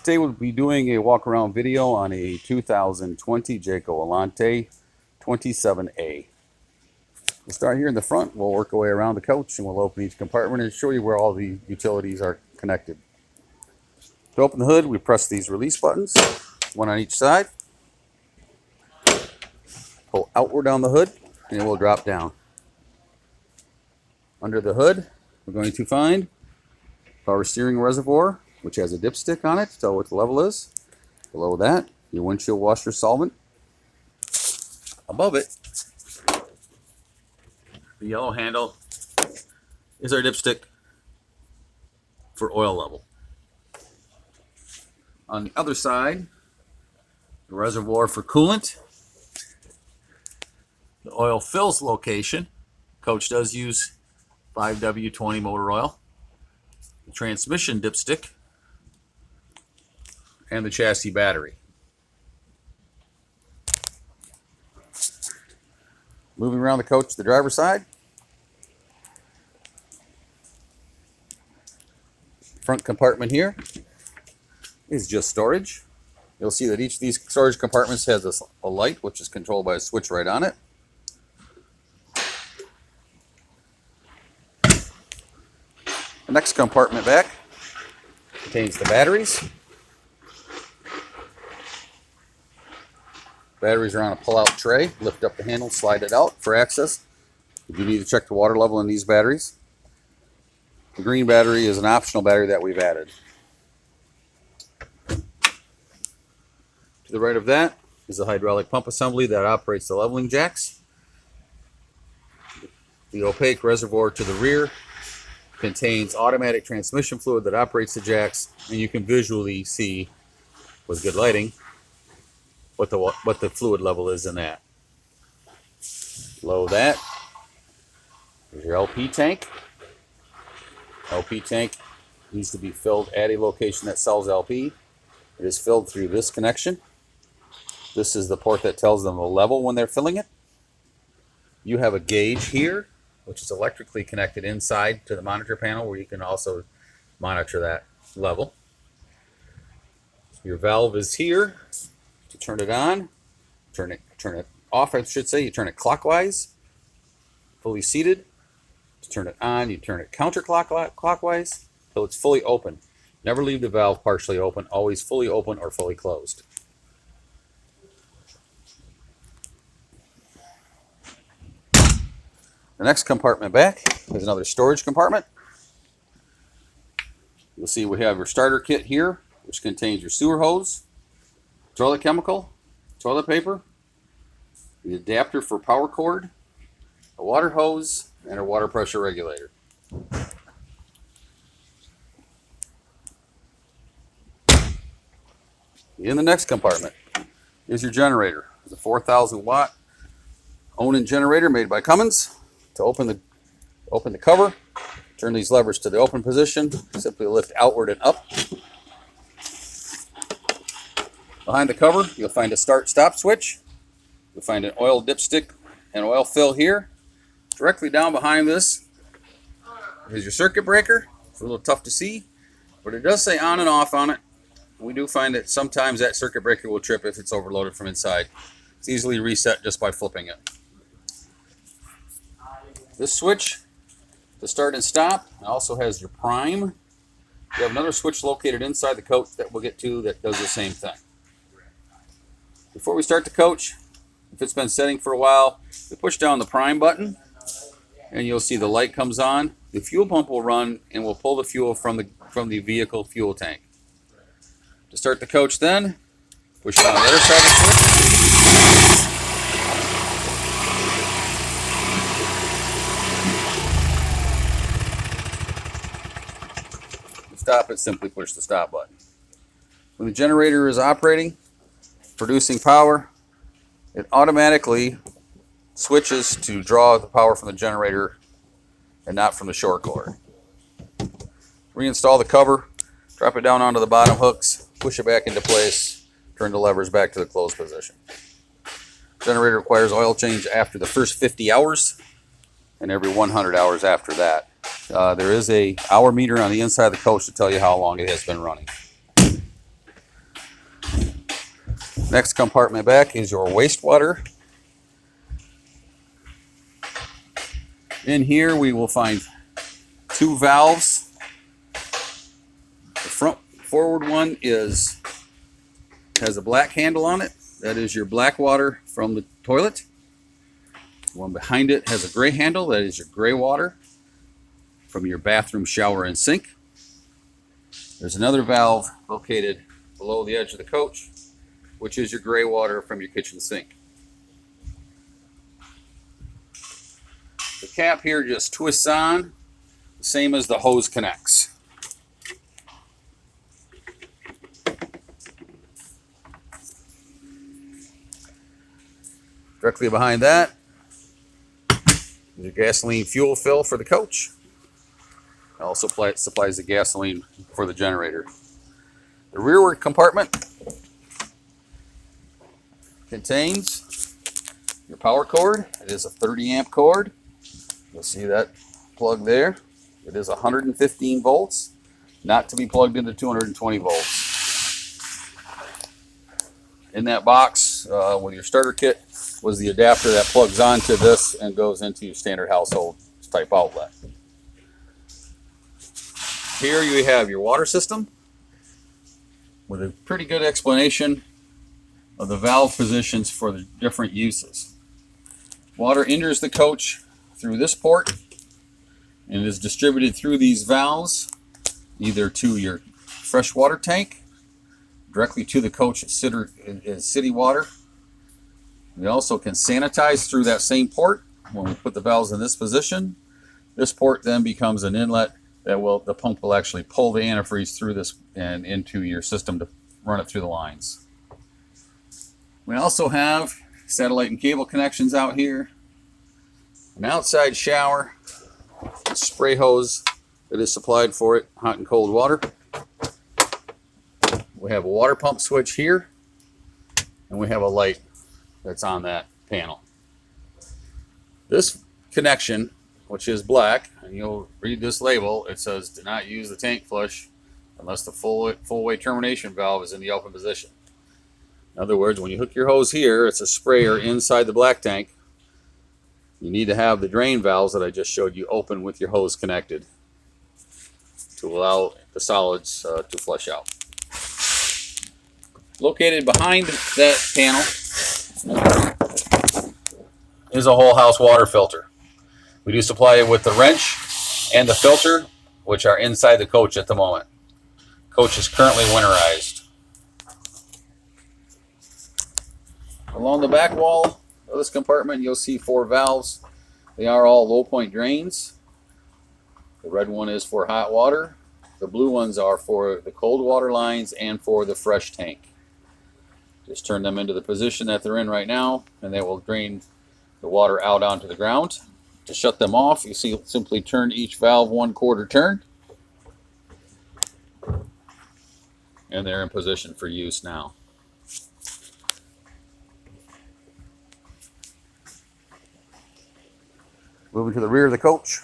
Today we'll be doing a walk around video on a 2020 Jayco Alante 27A. We'll start here in the front. We'll work our way around the coach and we'll open each compartment and show you where all the utilities are connected. To open the hood, we press these release buttons, one on each side. Pull outward on the hood and it will drop down. Under the hood, we're going to find power steering reservoir, which has a dipstick on it to tell what the level is. Below that, your windshield washer solvent. Above it, the yellow handle is our dipstick for oil level. On the other side, the reservoir for coolant. The oil fills location. Coach does use 5W20 motor oil. The transmission dipstick. And the chassis battery. Moving around the coach to the driver's side. Front compartment here is just storage. You'll see that each of these storage compartments has a light, which is controlled by a switch right on it. The next compartment back contains the batteries. Batteries are on a pull-out tray. Lift up the handle, slide it out for access. If you need to check the water level in these batteries. The green battery is an optional battery that we've added. To the right of that is a hydraulic pump assembly that operates the leveling jacks. The opaque reservoir to the rear contains automatic transmission fluid that operates the jacks, and you can visually see with good lighting what the fluid level is in that. Below that is your LP tank. LP tank needs to be filled at a location that sells LP. It is filled through this connection. This is the port that tells them the level when they're filling it. You have a gauge here, which is electrically connected inside to the monitor panel, where you can also monitor that level. Your valve is here to turn it on, turn it off, I should say. You turn it clockwise, fully seated. To turn it on, you turn it counterclockwise until it's fully open. Never leave the valve partially open, always fully open or fully closed. The next compartment back is another storage compartment. You'll see we have your starter kit here, which contains your sewer hose, toilet chemical, toilet paper, the adapter for power cord, a water hose, and a water pressure regulator. In the next compartment is your generator. It's a 4,000 watt Onan generator made by Cummins. To open the cover, turn these levers to the open position. Simply lift outward and up. Behind the cover, you'll find a start-stop switch. You'll find an oil dipstick and oil fill here. Directly down behind this is your circuit breaker. It's a little tough to see, but it does say on and off on it. We do find that sometimes that circuit breaker will trip if it's overloaded from inside. It's easily reset just by flipping it. This switch to start and stop also has your prime. You have another switch located inside the coach that we'll get to that does the same thing. Before we start the coach, if it's been setting for a while, we push down the prime button and you'll see the light comes on. The fuel pump will run and we'll pull the fuel from the vehicle fuel tank. To start the coach then, push down the other side of the switch. To stop it, simply push the stop button. When the generator is operating, producing power, it automatically switches to draw the power from the generator and not from the short cord. Reinstall the cover, drop it down onto the bottom hooks, push it back into place, turn the levers back to the closed position. Generator requires oil change after the first 50 hours and every 100 hours after that. There is a hour meter on the inside of the coach to tell you how long it has been running. Next compartment back is your wastewater. In here we will find two valves. The front forward one has a black handle on it. That is your black water from the toilet. The one behind it has a gray handle. That is your gray water from your bathroom, shower, and sink. There's another valve located below the edge of the coach, which is your gray water from your kitchen sink. The cap here just twists on, the same as the hose connects. Directly behind that is your gasoline fuel fill for the coach. It also supplies the gasoline for the generator. The rearward compartment contains your power cord. It is a 30 amp cord. You'll see that plug there. It is 115 volts, not to be plugged into 220 volts. In that box with your starter kit was the adapter that plugs onto this and goes into your standard household type outlet. Here you have your water system with a pretty good explanation of the valve positions for the different uses. Water enters the coach through this port and is distributed through these valves either to your freshwater tank, directly to the coach as city water. We also can sanitize through that same port when we put the valves in this position. This port then becomes an inlet that the pump will actually pull the antifreeze through this and into your system to run it through the lines. We also have satellite and cable connections out here, an outside shower, a spray hose that is supplied for it, hot and cold water. We have a water pump switch here, and we have a light that's on that panel. This connection, which is black, and you'll read this label, it says do not use the tank flush unless the full weight termination valve is in the open position. In other words, when you hook your hose here, it's a sprayer inside the black tank. You need to have the drain valves that I just showed you open with your hose connected to allow the solids to flush out. Located behind that panel is a whole house water filter. We do supply it with the wrench and the filter, which are inside the coach at the moment. Coach is currently winterized. Along the back wall of this compartment, you'll see 4 valves. They are all low point drains. The red one is for hot water. The blue ones are for the cold water lines and for the fresh tank. Just turn them into the position that they're in right now, and they will drain the water out onto the ground. To shut them off, you simply turn each valve 1/4 turn, and they're in position for use now. Moving to the rear of the coach,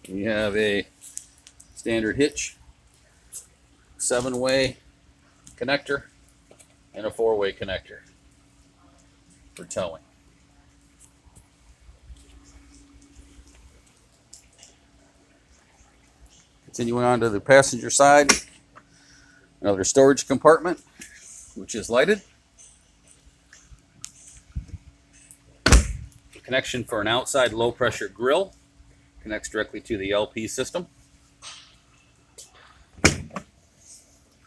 you have a standard hitch, 7-way connector, and a 4-way connector for towing. Continuing on to the passenger side, another storage compartment, which is lighted. Connection for an outside low pressure grill connects directly to the LP system.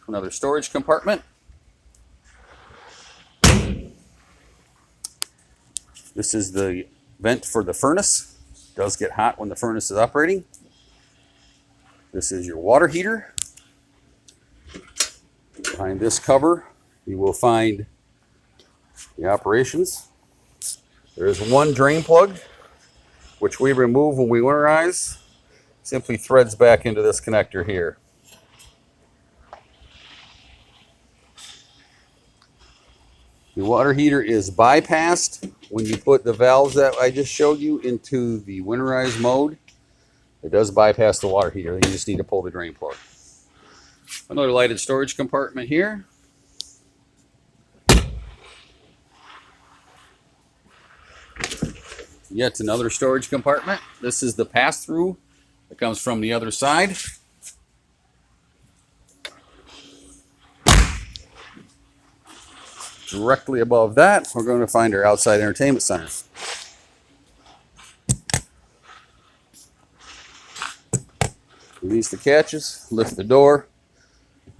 Another storage compartment. This is the vent for the furnace. It does get hot when the furnace is operating. This is your water heater. Behind this cover, you will find the operations. There is one drain plug, which we remove when we winterize. Simply threads back into this connector here. The water heater is bypassed when you put the valves that I just showed you into the winterized mode. It does bypass the water heater. You just need to pull the drain plug. Another lighted storage compartment here. yet another storage compartment. This is the pass-through that comes from the other side. Directly above that, we're going to find our outside entertainment center. Release the catches, lift the door.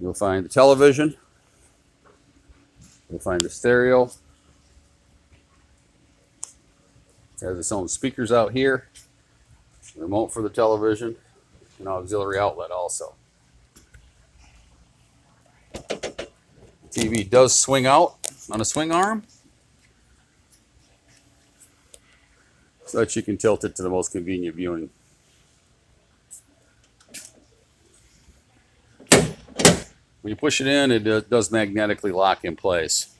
You'll find the television. You'll find the stereo. It has its own speakers out here, remote for the television, and auxiliary outlet also. The TV does swing out on a swing arm, so that you can tilt it to the most convenient viewing. When you push it in, it does magnetically lock in place.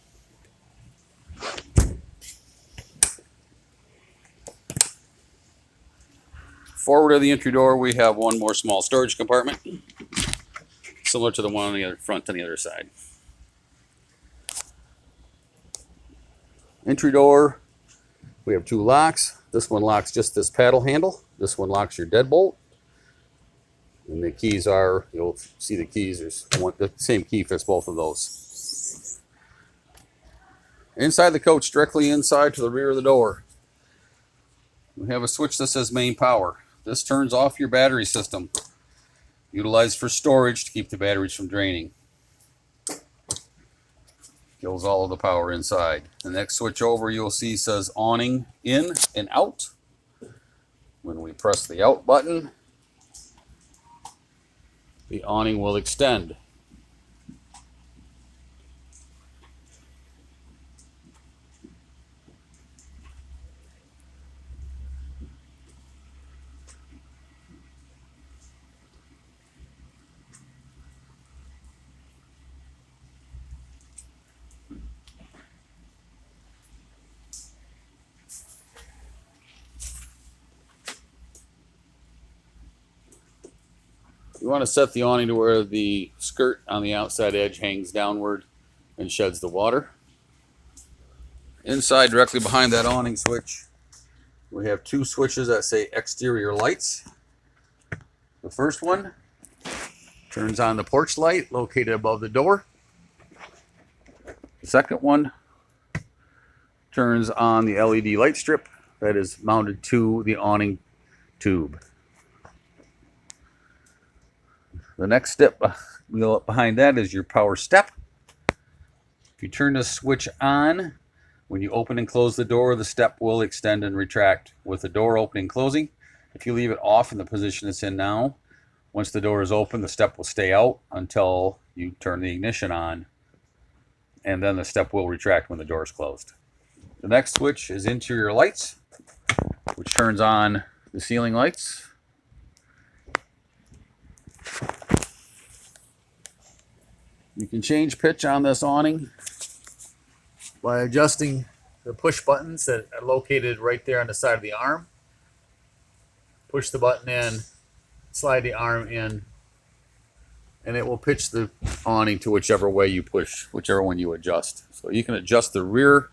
Forward of the entry door, we have one more small storage compartment, similar to the one on the other front on the other side. Entry door, we have two locks. This one locks just this paddle handle. This one locks your deadbolt. And the keys are, you'll see the keys, there's one, the same key fits both of those. Inside the coach, directly inside to the rear of the door, we have a switch that says main power. This turns off your battery system, utilized for storage to keep the batteries from draining. Kills all of the power inside. The next switch over you'll see says awning in and out. When we press the out button, the awning will extend. You want to set the awning to where the skirt on the outside edge hangs downward and sheds the water. Inside, directly behind that awning switch, we have two switches that say exterior lights. The first one turns on the porch light located above the door. The second one turns on the LED light strip that is mounted to the awning tube. The next step behind that is your power step. If you turn the switch on, when you open and close the door, the step will extend and retract with the door opening and closing. If you leave it off in the position it's in now, once the door is open, the step will stay out until you turn the ignition on, and then the step will retract when the door is closed. The next switch is interior lights, which turns on the ceiling lights. You can change pitch on this awning by adjusting the push buttons that are located right there on the side of the arm. Push the button in, slide the arm in, and it will pitch the awning to whichever way you push, whichever one you adjust. So you can adjust the rear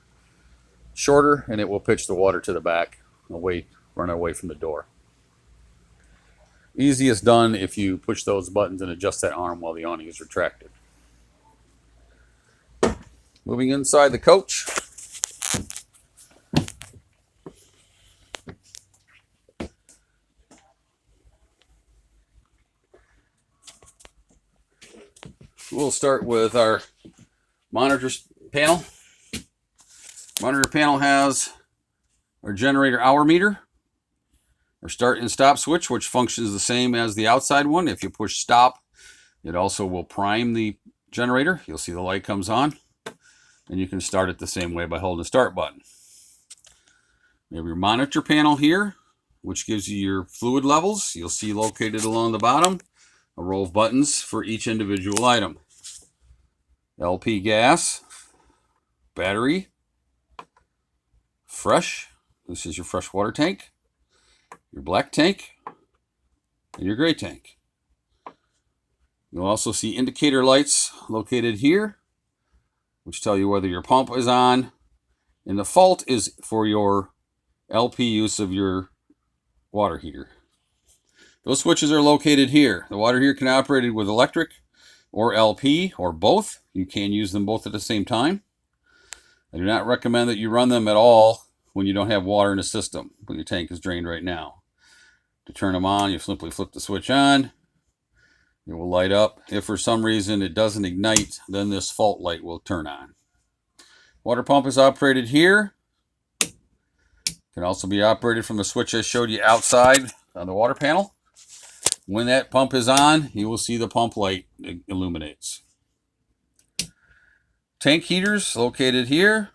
shorter and it will pitch the water to the back, run away from the door. Easiest done if you push those buttons and adjust that arm while the awning is retracted. Moving inside the coach. We'll start with our monitor panel. Monitor panel has our generator hour meter, our start and stop switch, which functions the same as the outside one. If you push stop, it also will prime the generator. You'll see the light comes on. And you can start it the same way by holding the start button. We have your monitor panel here, which gives you your fluid levels. You'll see located along the bottom a row of buttons for each individual item. LP gas, battery, fresh. This is your fresh water tank, your black tank, and your gray tank. You'll also see indicator lights located here, which tell you whether your pump is on, and the fault is for your LP use of your water heater. Those switches are located here. The water heater can be operated with electric or LP or both. You can use them both at the same time. I do not recommend that you run them at all when you don't have water in the system, when your tank is drained right now. To turn them on, you simply flip the switch on. It will light up. If for some reason it doesn't ignite, then this fault light will turn on. Water pump is operated here. Can also be operated from the switch I showed you outside on the water panel. When that pump is on, you will see the pump light illuminates. Tank heaters located here.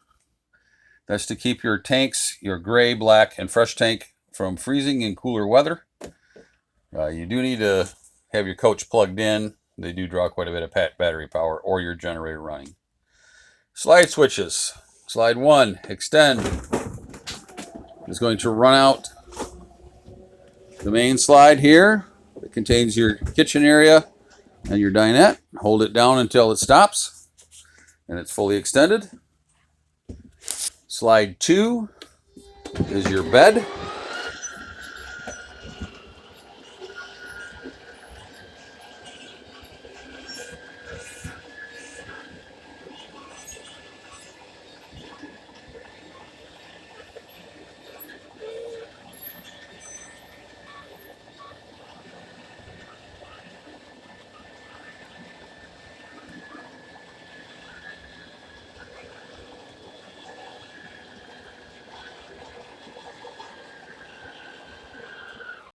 That's to keep your tanks, your gray, black, and fresh tank from freezing in cooler weather. You do need to have your coach plugged in. They do draw quite a bit of battery power, or your generator running. Slide switches. Slide 1, extend, is going to run out the main slide here. It contains your kitchen area and your dinette. Hold it down until it stops and it's fully extended. Slide 2 is your bed.